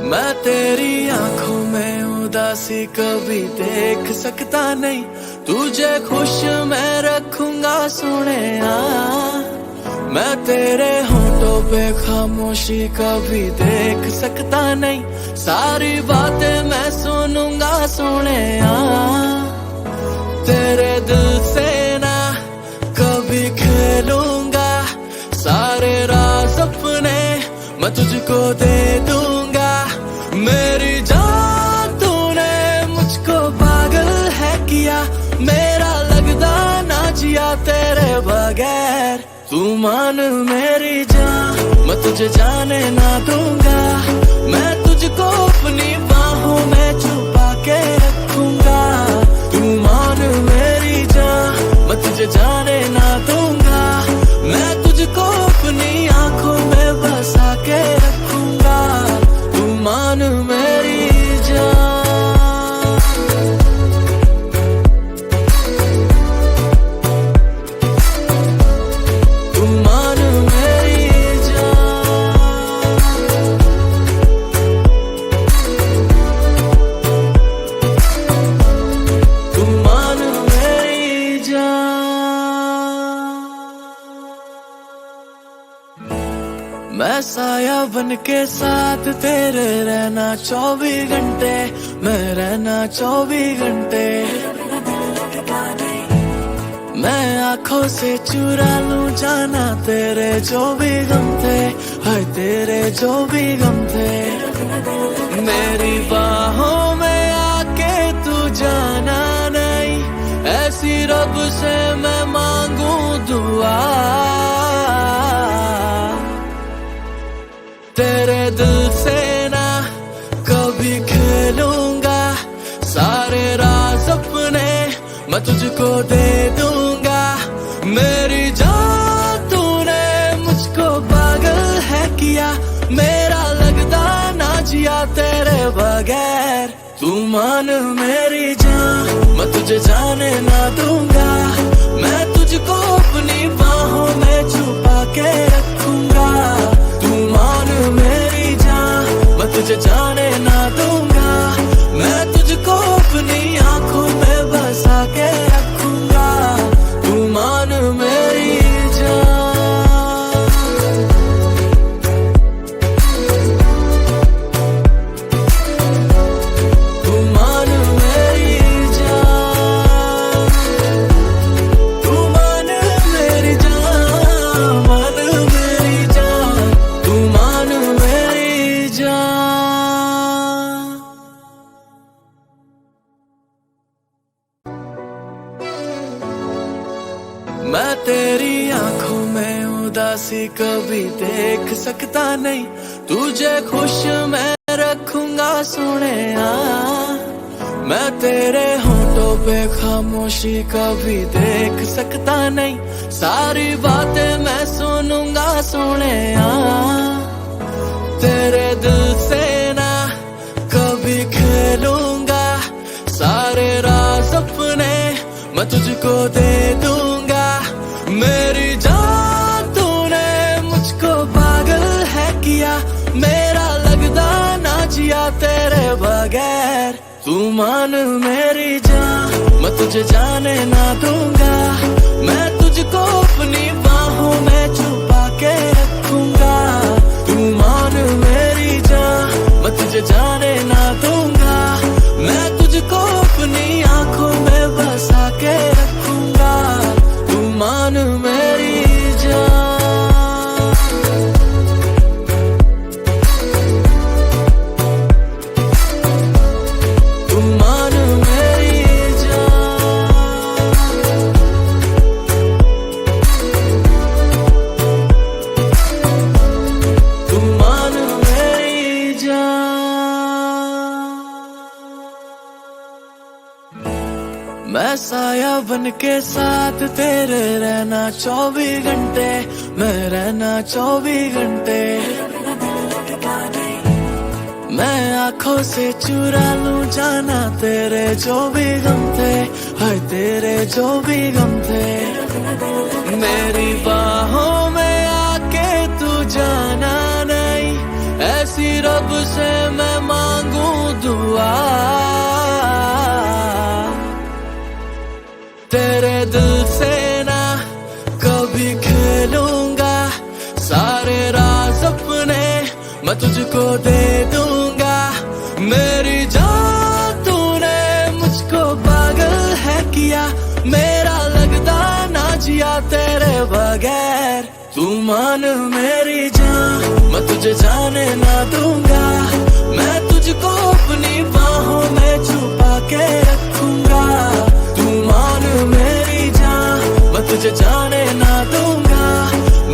मैं तेरी आंखों में उदासी कभी देख सकता नहीं, तुझे खुश मैं रखूंगा सोनिया। मैं तेरे होठों पे खामोशी कभी देख सकता नहीं, सारी बातें मैं सुनूंगा सोनिया। तेरे दिल से ना कभी खेलूंगा, सारे राज अपने मैं तुझको दे दूंगा। मेरी जान तूने मुझको पागल है किया, मेरा लगदा ना जिया तेरे बगैर। तू मान मेरी जान, मैं तुझे जाने ना दूंगा, मैं तुझको अपनी बाहों में छुपा के रखूंगा। तू मान मेरी जान, मैं तुझे जाने ना दूंगा, मैं तुझको अपनी आंखों में बसा के रखूंगा। तू मान मेरी जान। तू मान मेरी जान। तू मान मेरी जान। मैं साया बन के साथ तेरे रहना 24 घंटे, मैं रहना 24 घंटे। मैं आंखों से चुरा लूं जाना तेरे जो भी गम थे, हाय तेरे जो भी गम थे। मेरी बाहों में आके तू जाना नहीं, ऐसी रब से मैं मांगू दुआ। तेरे दिल से ना कभी खेलूंगा, सारे राज अपने मैं तुझको दे दूंगा। मेरी जान तूने मुझको पागल है किया, मेरा लगदा ना जिया तेरे बगैर। तू मान मेरी जान, मैं तुझे जाने ना दूंगा, मैं तुझको अपनी बाहों में छुपा के रखूंगा। तू मान मेरी जान, मैं तुझे जाने ना दूंगा, मैं तुझको अपनी आंखों में बसा के रखूंगा। तू मान मेरी जान। तू मान मेरी जान। तू मान मेरी जान, मान मेरी जान। तू मान मेरी जान। मैं तेरी आंखों में उदासी कभी देख सकता नहीं, तुझे खुश मैं रखूंगा सोनिया। मैं तेरे होठों पे खामोशी कभी देख सकता नहीं, सारी बातें मैं सुनूंगा सोनिया। तेरे दिल से ना कभी खेलूंगा, सारे राज अपने मैं तुझको दे दूंगा। मेरी जान तूने मुझको पागल है किया, मेरा लगदा ना जिया तेरे बगैर। तू मान मेरी जान, मैं तुझे जाने ना दूंगा, मैं तुझको अपनी बाहों में छुपा के रखूंगा। तू मान मेरी जान, मैं तुझे जाने ना दूंगा, मैं तुझको अपनी आंखों में बसा के रखूंगा। तू मान मेरी जान। तू मान मेरी जान। तू मान मेरी जान। मैं साया बन के साथ तेरे रहना 24 घंटे, मैं रहना 24 घंटे। मैं आंखों से चुरा लूं जाना तेरे जो भी गम थे, हाय तेरे जो भी गम थे। मेरी बाहों में आके तू जाना नहीं, ऐसी रब से मैं मैं तुझको दे दूंगा मेरी जान। तूने मुझको पागल है किया, मेरा लगता ना जिया तेरे बगैर। तू मान मेरी जान, मैं तुझे जाने ना दूंगा। मैं तुझको अपनी बाहों में छुपा के रखूंगा। तू मान मेरी जान, मैं तुझे जाने ना दूंगा।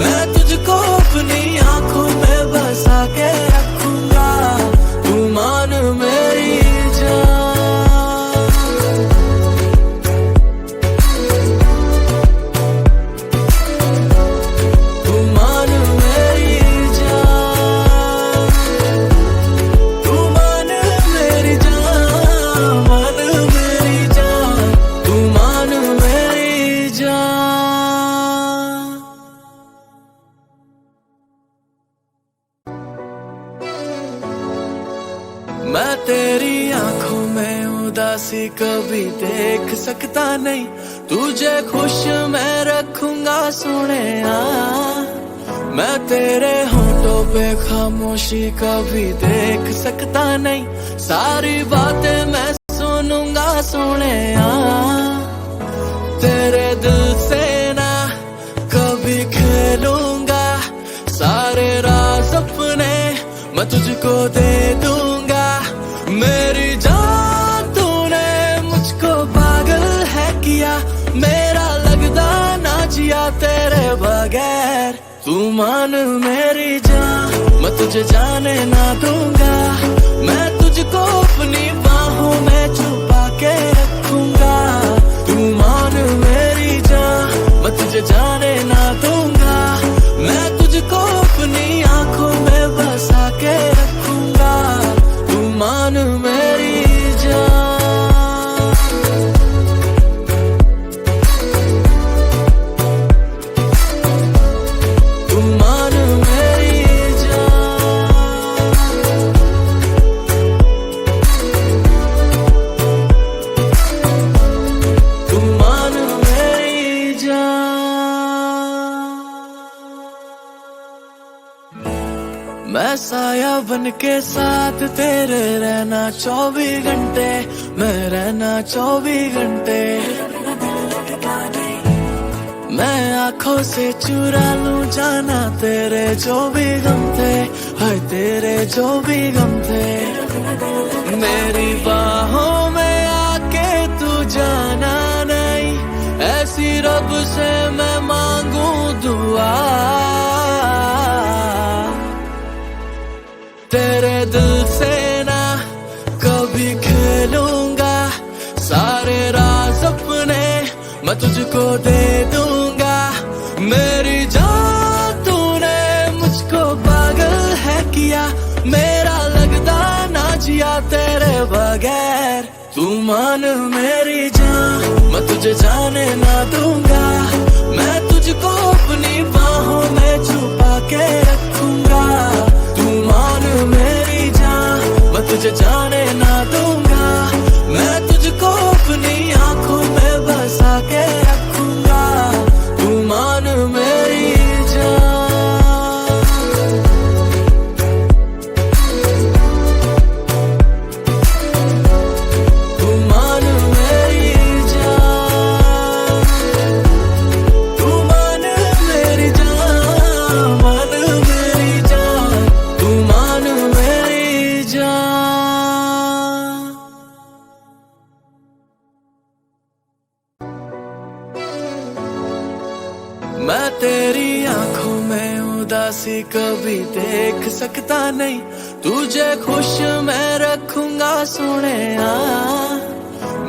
मैं तुझको अपनी आंखों में बसा के रखूंगा। तू मान मेरी जान। तू मान मेरी जान। तू मान मेरी जान, मान मेरी जान। तू मान मेरी जान। मैं तेरी आंखों में उदासी कभी देख सकता नहीं। तुझे खुश मैं रखूंगा सोनिया। मैं तेरे होठों पे खामोशी कभी देख सकता नहीं। सारी बातें मैं सुनूंगा सोनिया। तेरे दिल से ना कभी खेलूंगा। सारे राज अपने मैं तुझको दे दूंगा मेरी जान। तूने मुझको पागल है किया, मेरा लगता ना जिया तेरे बगैर। तू मान मेरी जान, मैं तुझे जाने ना दूंगा। मैं तुझको अपनी बाहों में छुपा के रखूंगा। तू मान मेरी जान, मैं तुझे जाने ना दूंगा। मैं तुझको अपनी आंखों में बसा के रखूंगा। तू मान मेरी जान। तू मान मेरी जान। तू मान मेरी जान। मैं साया बन के साथ तेरे रहना 24 घंटे। मैं रहना 24 घंटे। मैं आंखों से चुरा लूं जाना तेरे जो भी गम थे। हाय तेरे जो भी गम थे। मेरी बाहों में आके तू जाना नहीं। ऐसी रब से मैं मांगू दुआ। तेरे दिल से ना कभी खेलूंगा। सारे राज अपने मैं तुझको दे दूंगा मेरी जान। तूने मुझको पागल है किया, मेरा लगता ना जिया तेरे बगैर। तू मान मेरी जान, मैं तुझे जाने ना दूंगा। मैं तुझको अपनी बाहों में छुपा के रखूंगा। तू मान मेरी जान, मैं तुझे जाने ना दूंगा। मैं तुझको अपनी आंखों में बसा के रखूंगा। तू मान मेरी जान। तू मान मेरी जान। तू मान मेरी जान, मान मेरी जान। तू मान मेरी जान। मैं तेरी आंखों में उदासी कभी देख सकता नहीं। तुझे खुश मैं रखूंगा सोनिया।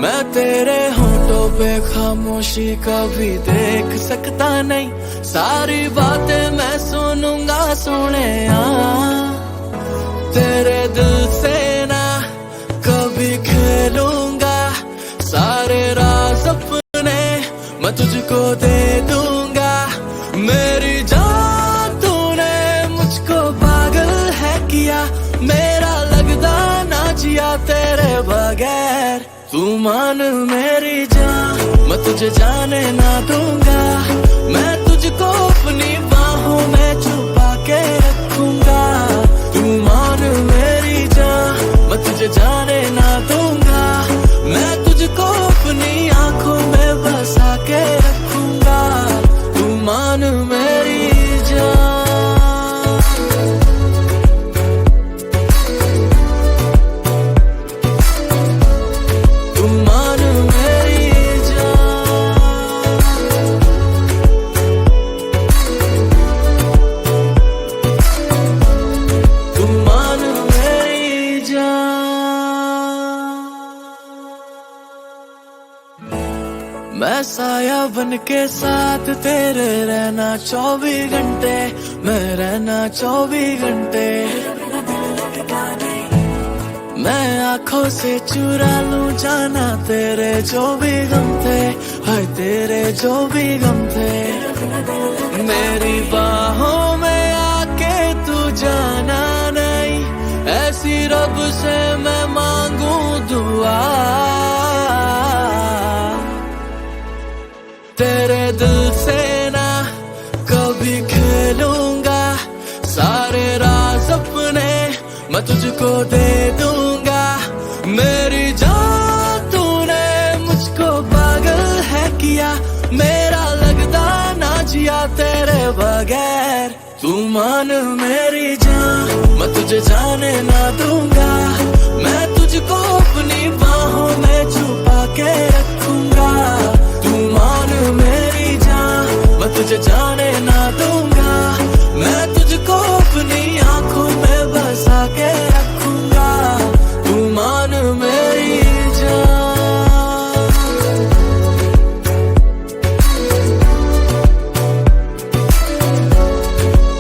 मैं तेरे होठों पे खामोशी कभी देख सकता नहीं। सारी बातें मैं सुनूंगा सोनिया। तेरे दिल से ना कभी खेलूंगा। सारे राज अपने मैं तुझको दे दूंगा मेरी जान। तूने मुझको पागल है किया, मेरा लगता ना जिया तेरे बगैर। तू मान मेरी जान, मैं तुझे जाने ना दूंगा। मैं तुझको अपनी बाहों में छुपा के रखूंगा। तू मैं साया बन के साथ तेरे रहना 24 घंटे, मैं रहना 24 घंटे। मैं आंखों से चुरा लूं जाना तेरे जो भी गम थे, हाय तेरे जो भी गम थे। मेरी बाहों में आके तू जाना नहीं, ऐसी रब से मैं मांगू दुआ। तेरे दिल से ना कभी खेलूंगा, सारे राज अपने मैं तुझको दे दूंगा। मेरी जान तूने मुझको पागल है किया, मेरा लगता ना जिया तेरे बगैर। तू मान मेरी जान, मैं तुझे जाने ना दूंगा। मैं तुझको अपनी बाहों में छुपा के रखूंगा। तू मान मेरी जान, मैं तुझे जाने ना दूंगा। मैं तुझको अपनी आंखों में बसा के रखूंगा। तू मान मेरी जान।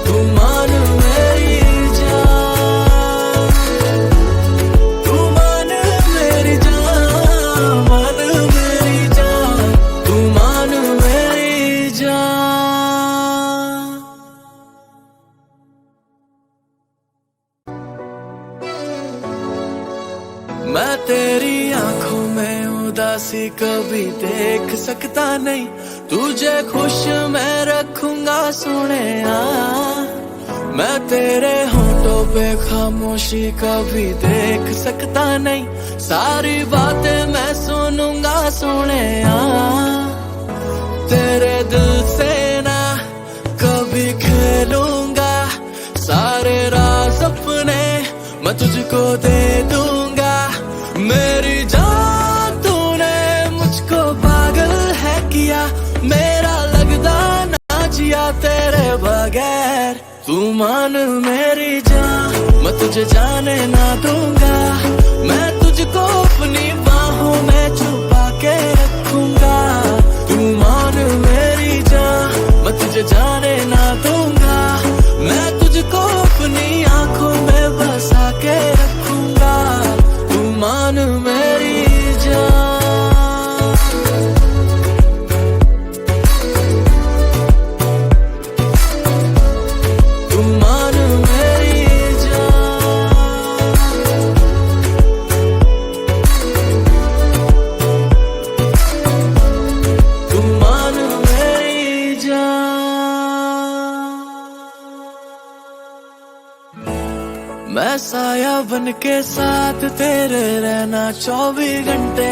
तू मान मेरी जान। तू मान मेरी जान, मान मेरी जान। तू मान मेरी जान। मैं तेरी आंखों में उदासी कभी देख सकता नहीं, तुझे खुश मैं रखूंगा सोनिया। मैं तेरे होठों पे खामोशी कभी देख सकता नहीं, सारी बातें मैं सुनूंगा सोनिया। तेरे दिल से ना कभी खेलूंगा, सारे राज अपने मैं तुझको दे दूंगा। मेरी जान तूने मुझको पागल है किया, मेरा लगता ना जिया तेरे बगैर। तू मान मेरी जान, मैं तुझे जाने ना दूंगा। मैं तुझको अपनी बाहों में छुपा के रखूंगा। तू मान मेरी जान, मैं तुझे जाने ना दूंगा। मैं तुझको अपनी आंखों में बसा के रखूंगा। तू मान मेरी जान। तू मान मेरी जान। तू मान मेरी जान। मैं साया बन के साथ तेरे रहना 24 घंटे,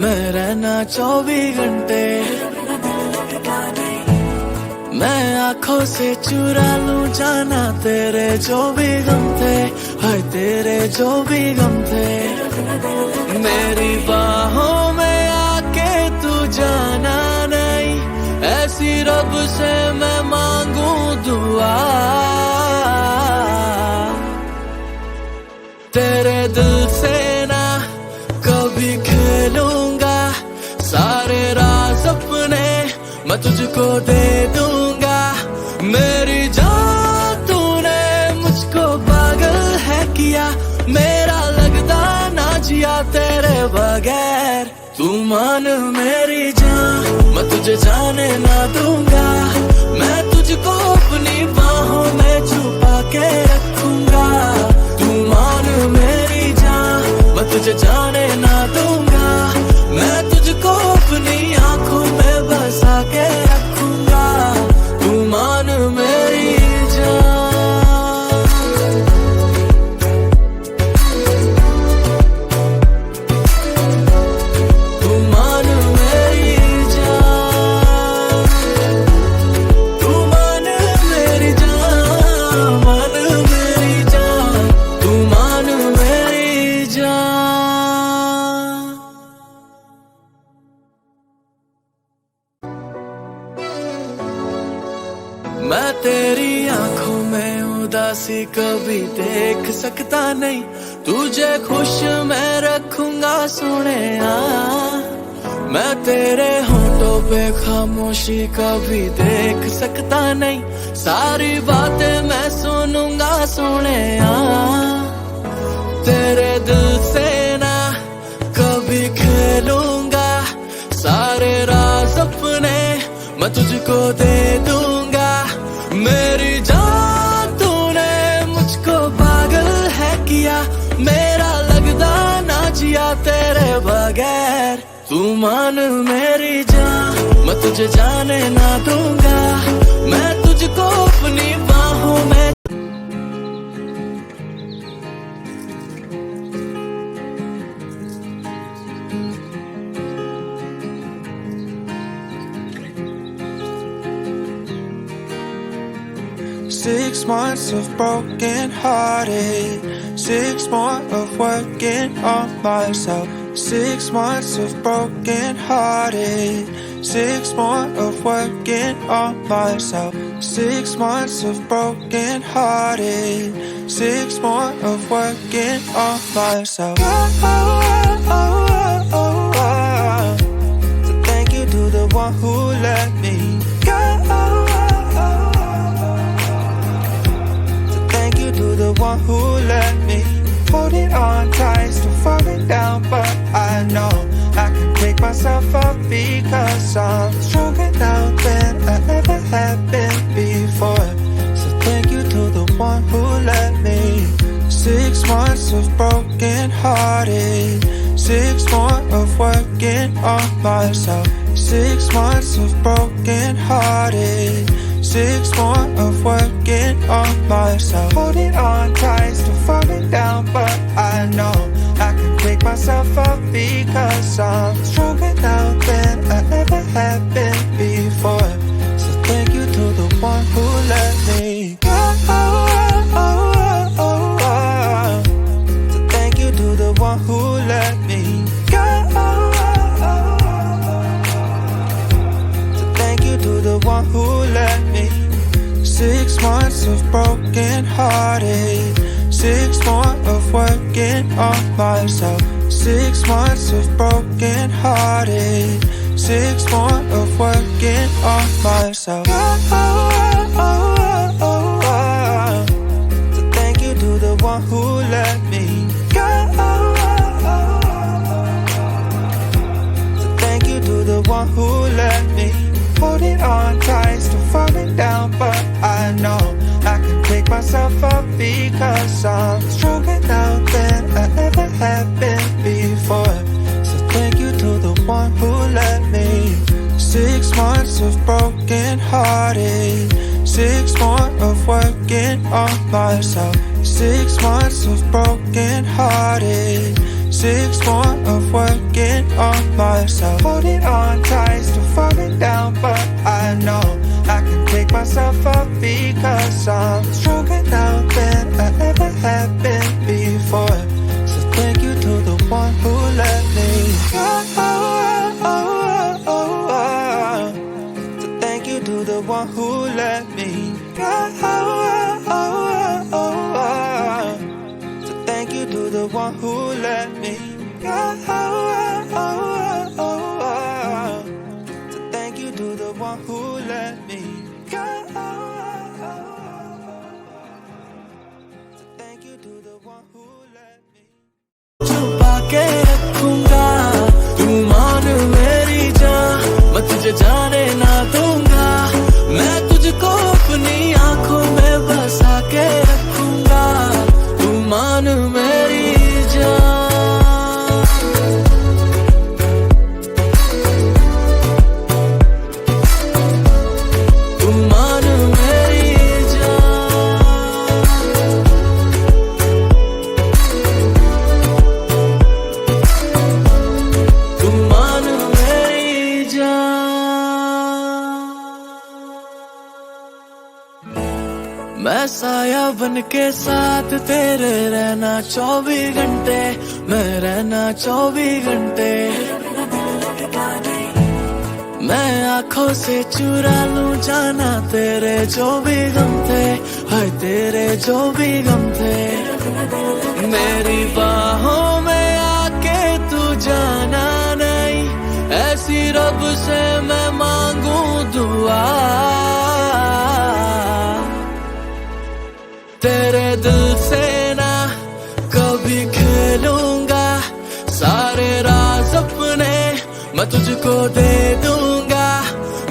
मैं रहना 24 घंटे। मैं आंखों से चुरा लूं जाना तेरे जो भी गम थे, हाय तेरे जो भी गम थे। मेरी बाहों में आके तू जाना नहीं, ऐसी रब से मैं मांगू दुआ। तेरे दिल से ना कभी खेलूंगा, सारे राज अपने मैं तुझको दे दूंगा। मेरी जान तूने मुझको पागल है किया, मेरा लगता ना जिया तेरे बगैर। तू मान मेरी जान, मैं तुझे जाने ना दूंगा। मैं तुझको अपनी बाहों में छुपा के रखूंगा। तू मान मेरी जान, मैं तुझे जाने ना दूंगा। मैं तुझको अपनी आंखों में बसा के रखूंगा। तू मान मेरी जान। तू मान मेरी जान। तू मान मेरी जान, मान मेरी जान। तू मान मेरी जान। मैं तेरी आंखों में उदासी कभी देख सकता नहीं, तुझे खुश मैं रखूंगा सोनिया। मैं तेरे होठों पे खामोशी कभी देख सकता नहीं, सारी बातें मैं सुनूंगा सोने। तेरे दिल से ना कभी खेलूंगा, सारे राज अपने मैं तुझको दे दूंगा। मेरी जान तूने मुझको पागल है किया, मेरा लगदा ना जिया तेरे बगैर। तू मान मेरी जान, मैं तुझे जाने ना दूंगा, मैं तुझको अपनी बाहों में। Six months of broken hearted, 6 more of working on myself. 6 months of broken hearted, 6 more of working on myself. 6 months of broken hearted, 6 more of working on myself. So thank you to the one who let me go. To the one who let me hold it on tight, still falling down, but I know I can pick myself up because I'm stronger now than I ever have been before. So thank you to the one who let me. 6 months of broken hearted, 6 more of working on myself. 6 months of broken hearted, 6 more of working on myself. Holding on tight, still falling down, but I know I can pick myself up because I'm stronger now than I ever have been before. So thank you to the one who let me go. So thank you to the one who let me go. So thank you to the one who let me. 6 months of broken hearted, 6 more of working on myself. 6 months of broken hearted, 6 more of working on myself. So thank you to the one who let me go. So thank you to the one who let me hold it on tight, still falling down, but I know I can pick myself up because I'm stronger now than I ever have been before. So thank you to the one who let me. 6 months of broken hearted, 6 more of working on myself. 6 months of broken hearted, 6 more of working on myself. Holding on tight, still falling down, but I know I can pick myself up because I'm stronger now than I ever have been before. So thank you to the one who let me go. So thank you to the one who let me go. So thank you to the one who let me go. So thank you to the one who let me go. So thank you to the one who let me. छुपा के रखूंगा, तू मान मेरी जान, मैं तुझे जाने ना दूंगा, मैं तुझको अपनी आंखों में बसा के रखूंगा। तू मान मेरी जान, तू मान मेरी जान, तू मान मेरी जान। मैं साया बन के साथ तेरे रहना 24 घंटे, मैं रहना 24 घंटे। मैं आंखों से चुरा लूं जाना तेरे जो भी गम थे, हाय तेरे जो भी गम थे। मेरी बाहों में आके तू जाना नहीं, ऐसी से मैं मांगू दुआ, तेरे दिल से ना कभी खेलूंगा, सारे राज अपने मैं तुझको दे दूंगा।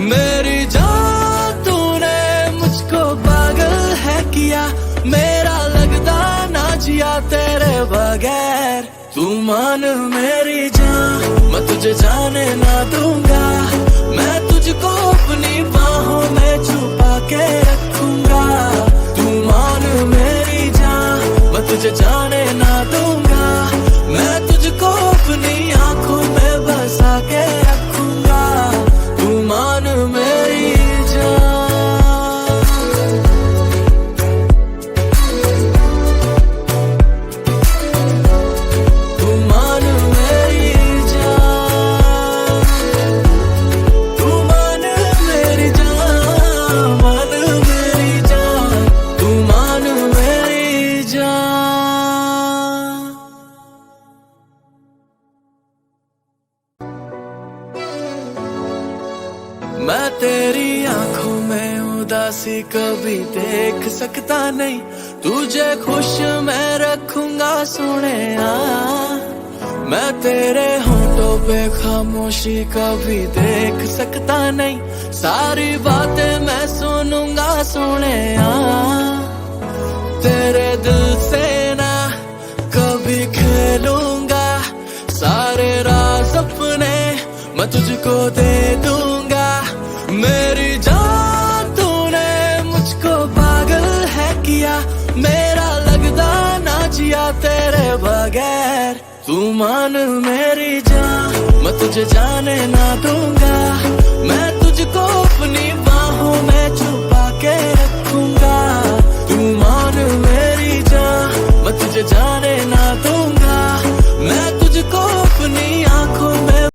मेरी जान तूने मुझको पागल है किया, मेरा लगता ना जिया तेरे बगैर। तू मान मेरी जान, मैं तुझे जाने ना दूंगा, मैं तुझको अपनी बाहों में छुपा के रखूंगा। तू मान मेरी जान, मैं तुझे जाने ना दूंगा, मैं तुझको अपनी आंखों में बसा के रखूंगा। तू मान मेरी जान, तू मान मेरी जान, तू मान मेरी जान, मान मेरी जान, तू मान मेरी जान। मैं तेरी आंखों में उदासी कभी देख सकता नहीं, तुझे खुश मैं रखूंगा सोनिया। मैं तेरे होठों पे खामोशी कभी देख सकता नहीं, सारी बातें मैं सुनूंगा सोनिया। तेरे दिल से ना कभी खेलूंगा, सारे राज अपने मैं तुझको दे दूंगा। मेरी जान तूने मुझको पागल है किया, मेरा लगता ना जिया तेरे बगैर। तू मान मेरी जान, मैं तुझे जाने ना दूंगा, मैं तुझको अपनी बाहों में छुपा के रखूंगा। तू मान मेरी जान, मैं तुझे जाने ना दूंगा, मैं तुझको अपनी आंखों में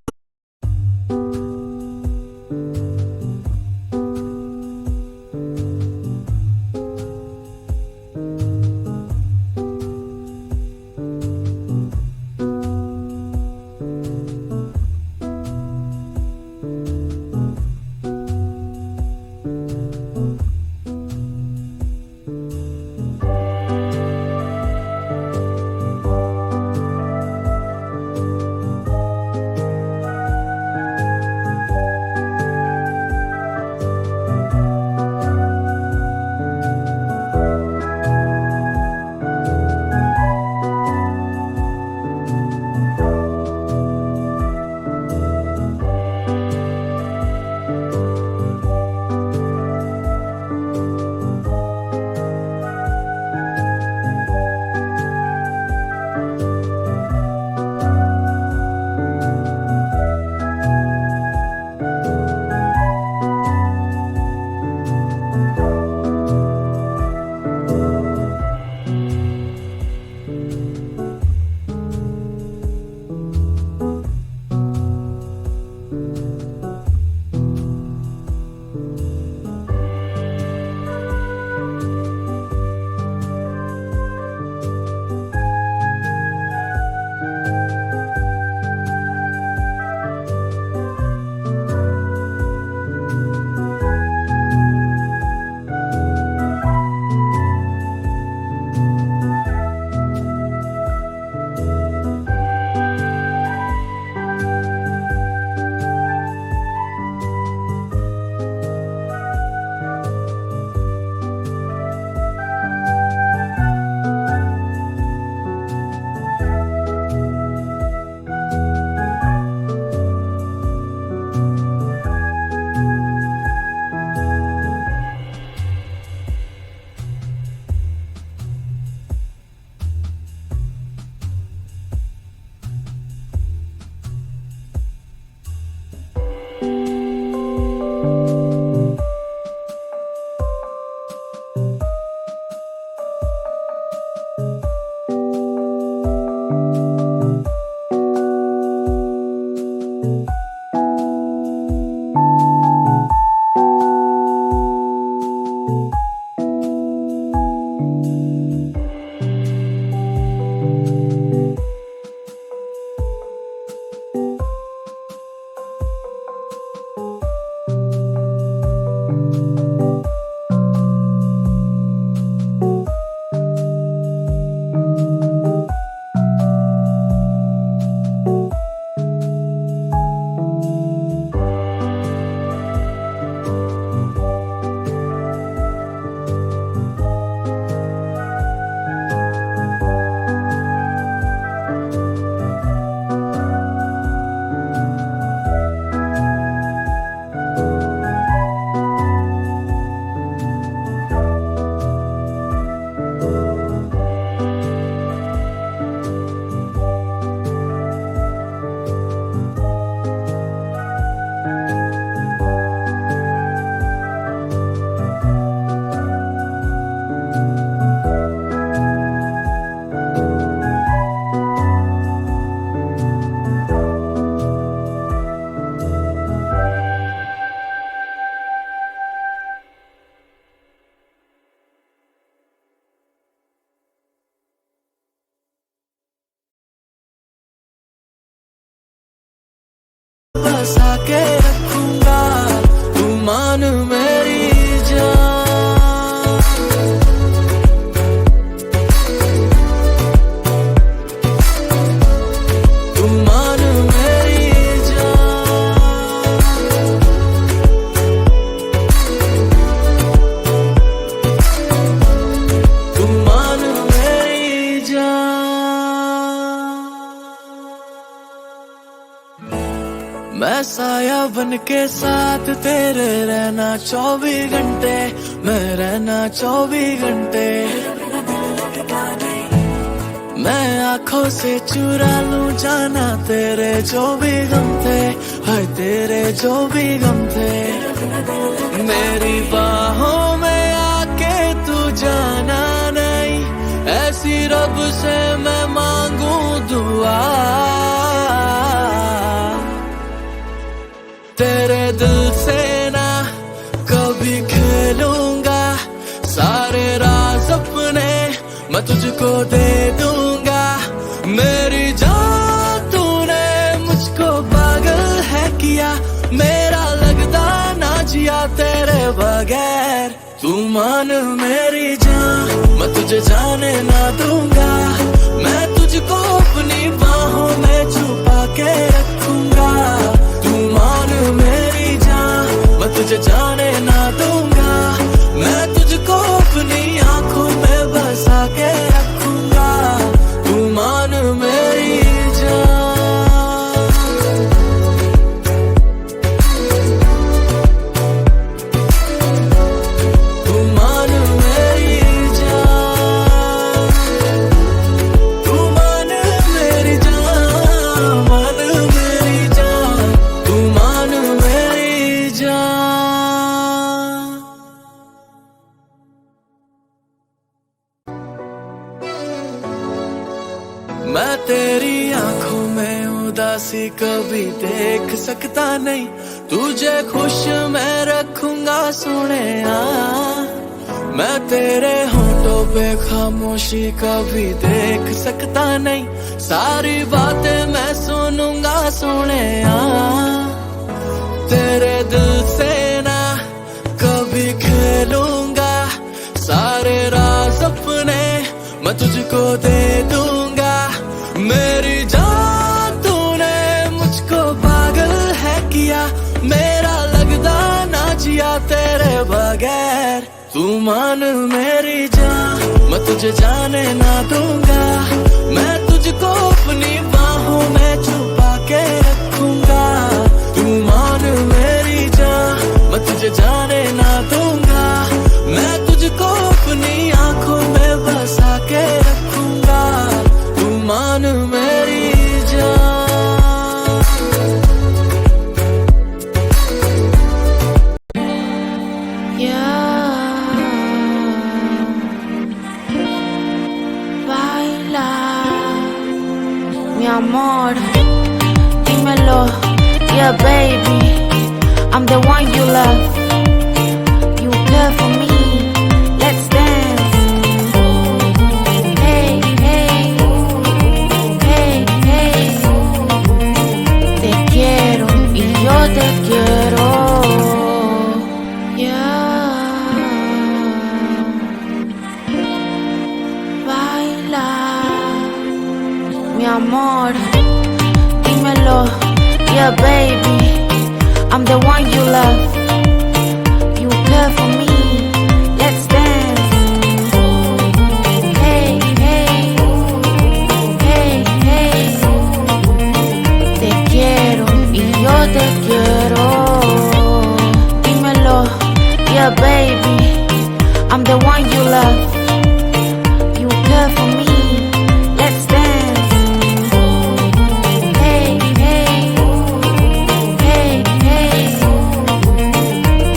बसा के रखूंगा, तू मान मेरी जान। तू मान मेरी जान। तू मान मेरी जान। मैं साया बन के साथ तेरे रहना 24 घंटे, मैं रहना 24 घंटे। मैं आंखों से चुरा लूं जाना तेरे जो भी गम थे, हाय तेरे जो भी गम थे। मेरी बाहों में आके तू जाना नहीं, ऐसी रब से मैं मांगू दुआ। तेरे दिल से ना कभी खेलूंगा, सारे राज अपने मैं तुझको दे दूंगा। मेरी जान तूने मुझको पागल है किया, मेरा लगता ना जिया तेरे बगैर। तू मान मेरी जान, मैं तुझे जाने ना दूंगा, मैं तुझको अपनी बाहों में छुपा के रखूंगा। तू मान मेरी जान, मैं तुझे जाने ना दूंगा, मैं तुझको अपनी आंखों में बसा के रखूंगा। तू मान मेरी जान। तू मान मेरी जान। तू मान मेरी जान, मान मेरी जान। तू मान मेरी जान। मैं तेरी आंखों में उदासी कभी देख सकता नहीं, तुझे खुश मैं रखूंगा सोनिया। मैं तेरे होठों पे खामोशी कभी देख सकता नहीं, सारी बातें मैं सुनूंगा सोनिया। तेरे दिल से ना कभी खेलूंगा, सारे राज अपने मैं तुझको दे दूंगा। मेरी जान तूने मुझको पागल है किया, मेरा लगता ना जिया तेरे बगैर। तू मान मेरी जान, मैं तुझे जाने ना दूंगा, मैं तुझको अपनी बाहों में छुपा के रखूंगा। तू मान मेरी जान, मैं तुझे जाने ना दूंगा, मैं तुझको अपनी आंखों में बसा के रखूंगा। तू मान मेरी जान। Baila, mi amor, dímelo, yeah baby, I'm the one you love, you care for me, let's dance. Hey, hey, hey, hey, te quiero y yo te quiero, yeah. Baila, mi amor, dímelo, yeah baby, I'm the one you love, you care for me, let's dance. Hey, hey, hey, hey, te quiero y yo te quiero, dímelo, yeah baby, I'm the one you love, you care for me, let's dance. Hey, hey, hey, hey,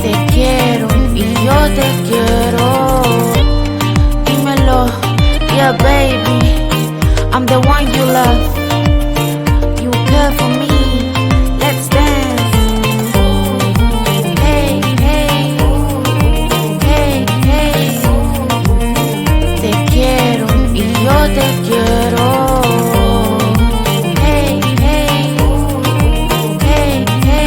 te quiero y yo te quiero, dímelo, yeah baby, I'm the one you love, you care for me, let's dance. Hey, hey, hey, hey, te quiero y yo te quiero. Hey, hey, hey, hey,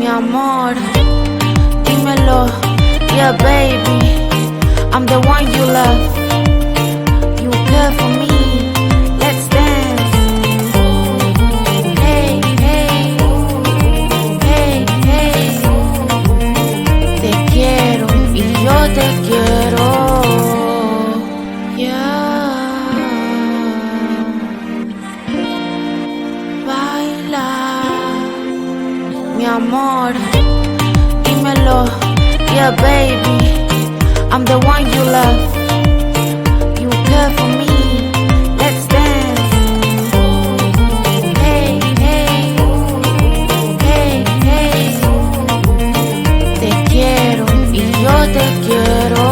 mi amor, dímelo, yeah baby, I'm the one you love. You care for me, let's dance. Hey, hey, hey, hey. Te quiero y yo te quiero. Yeah. Baila, mi amor, dímelo, yeah baby, I'm the one you love. You care for me, let's dance. Hey, hey, hey, hey. Te quiero y yo te quiero.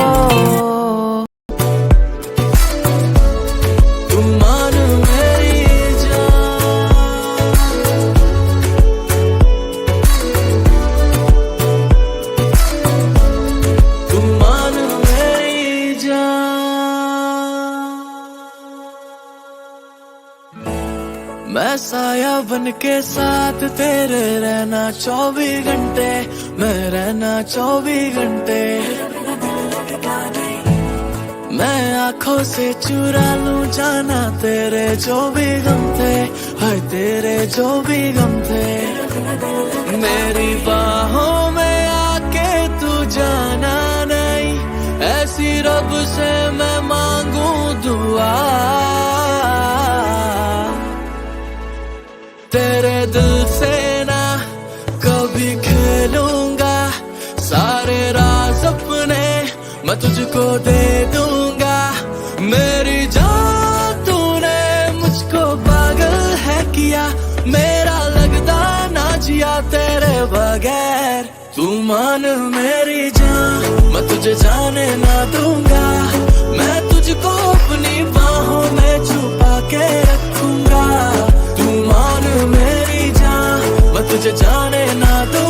तुम मान मेरी जान, तुम मान मेरी जान। मैं साया बन के साथ तेरे रहना 24 घंटे, मैं रहना 24 घंटे। मैं आंखों से चुरा लूं जाना तेरे जो भी गम थे, हाय तेरे जो भी गम थे। मेरी बाहों में आके तू जाना नहीं, ऐसी रब से मैं मांगू दुआ। तेरे दिल से ना कभी खेलूंगा, सारे राज अपने मैं तुझको दे दूंगा। मेरी जान तूने मुझको पागल है किया, मेरा लगता ना जिया तेरे बगैर। तू मान मेरी जान, मैं तुझे जाने ना दूंगा, मैं तुझको अपनी बाहों में छुपा के रखूंगा। तू मान मेरी जान, मैं तुझे जाने ना दूंगा।